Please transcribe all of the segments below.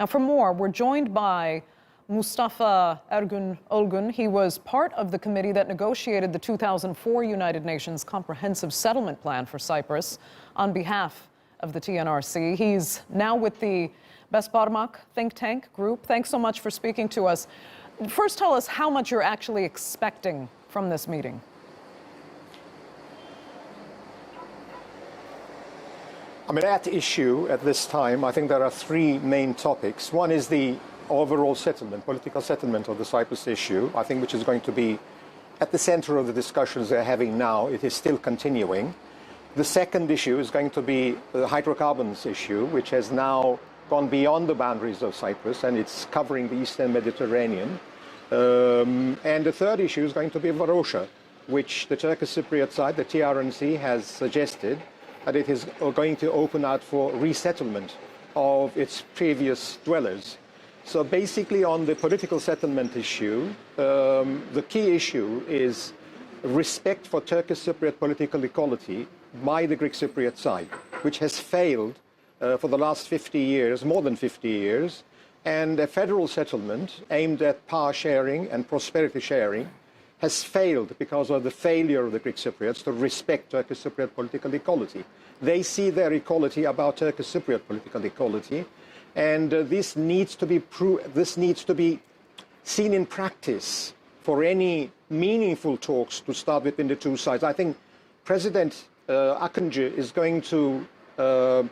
Now, for more, we're joined by Mustafa Ergun Olgun. He was part of the committee that negotiated the 2004 United Nations Comprehensive Settlement Plan for Cyprus on behalf of the TRNC. He's now with the Besparmak think tank group. Thanks so much for speaking to us. First, tell us how much you're actually expecting from this meeting. I mean, at issue at this time, I think there are three main topics. One is the overall settlement, political settlement of the Cyprus issue, I think, which is going to be at the center of the discussions they're having now. It is still continuing. The second issue is going to be the hydrocarbons issue, which has now gone beyond the boundaries of Cyprus, and it's covering the Eastern Mediterranean. And the third issue is going to be Varosha, which the Turkish Cypriot side, the TRNC, has suggested that it is going to open out for resettlement of its previous dwellers. So basically on the political settlement issue, the key issue is respect for Turkish Cypriot political equality by the Greek Cypriot side, which has failed for the last 50 years, more than 50 years, and a federal settlement aimed at power sharing and prosperity sharing has failed because of the failure of the Greek Cypriots to respect Turkish Cypriot political equality. They see their equality about Turkish Cypriot political equality, and this needs to be seen in practice for any meaningful talks to start between the two sides. I think President Akıncı is going to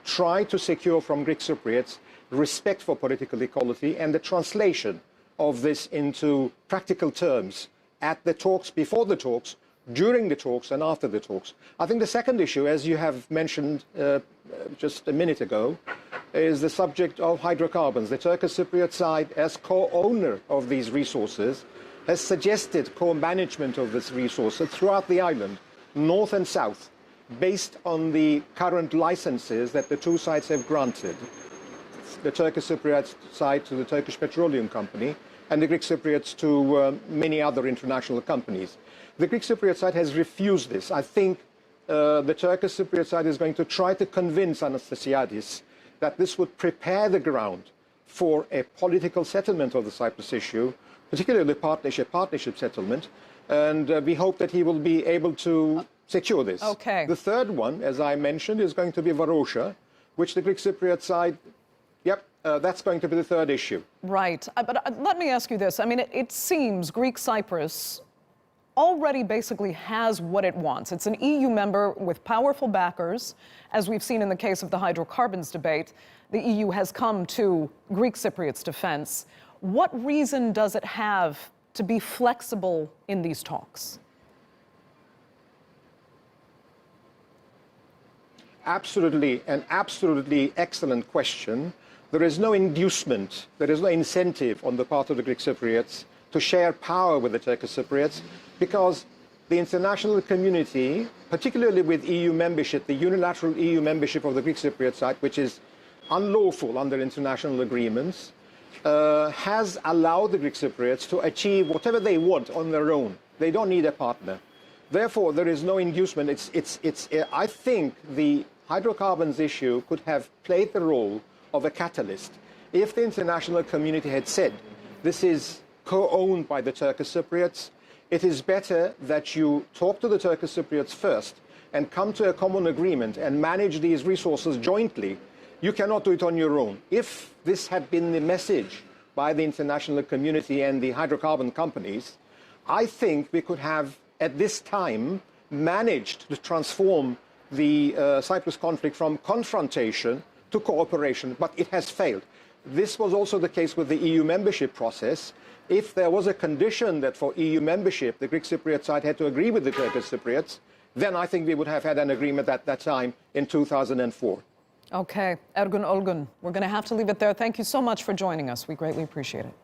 try to secure from Greek Cypriots respect for political equality and the translation of this into practical terms at the talks, before the talks, during the talks, and after the talks. I think the second issue, as you have mentioned just a minute ago, is the subject of hydrocarbons. The Turkish Cypriot side, as co-owner of these resources, has suggested co-management of these resources throughout the island, north and south, based on the current licenses that the two sides have granted. The Turkish Cypriot side to the Turkish Petroleum Company, and the Greek Cypriots to many other international companies. The Greek Cypriot side has refused this. I think the Turkish Cypriot side is going to try to convince Anastasiadis that this would prepare the ground for a political settlement of the Cyprus issue, particularly partnership settlement, and we hope that he will be able to secure this. Okay. The third one, as I mentioned, is going to be Varosha, which the Greek Cypriot side, that's going to be the third issue. Right. But let me ask you this. I mean, it seems Greek Cyprus already basically has what it wants. It's an EU member with powerful backers. As we've seen in the case of the hydrocarbons debate, the EU has come to Greek Cypriots' defense. What reason does it have to be flexible in these talks? Absolutely, an absolutely excellent question. There is no inducement, there is no incentive on the part of the Greek Cypriots to share power with the Turkish Cypriots, because the international community, particularly with EU membership, the unilateral EU membership of the Greek Cypriot side, which is unlawful under international agreements, has allowed the Greek Cypriots to achieve whatever they want on their own. They don't need a partner. Therefore, there is no inducement. I think the hydrocarbons issue could have played the role of a catalyst. If the international community had said, this is co-owned by the Turkish Cypriots, it is better that you talk to the Turkish Cypriots first and come to a common agreement and manage these resources jointly. You cannot do it on your own. If this had been the message by the international community and the hydrocarbon companies, I think we could have, at this time, managed to transform the Cyprus conflict from confrontation to cooperation, but it has failed. This was also the case with the EU membership process. If there was a condition that for EU membership, the Greek Cypriot side had to agree with the Turkish Cypriots, then I think we would have had an agreement at that time in 2004. Okay, Ergun Olgun, we're going to have to leave it there. Thank you so much for joining us. We greatly appreciate it.